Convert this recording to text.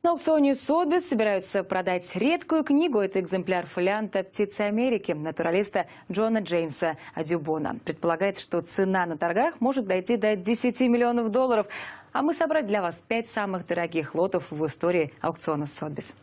На аукционе Сотбис собираются продать редкую книгу. Это экземпляр фолианта «Птицы Америки» натуралиста Джона Джеймса Адюбона. Предполагается, что цена на торгах может дойти до 10 миллионов долларов. А мы собрали для вас 5 самых дорогих лотов в истории аукциона Сотбис.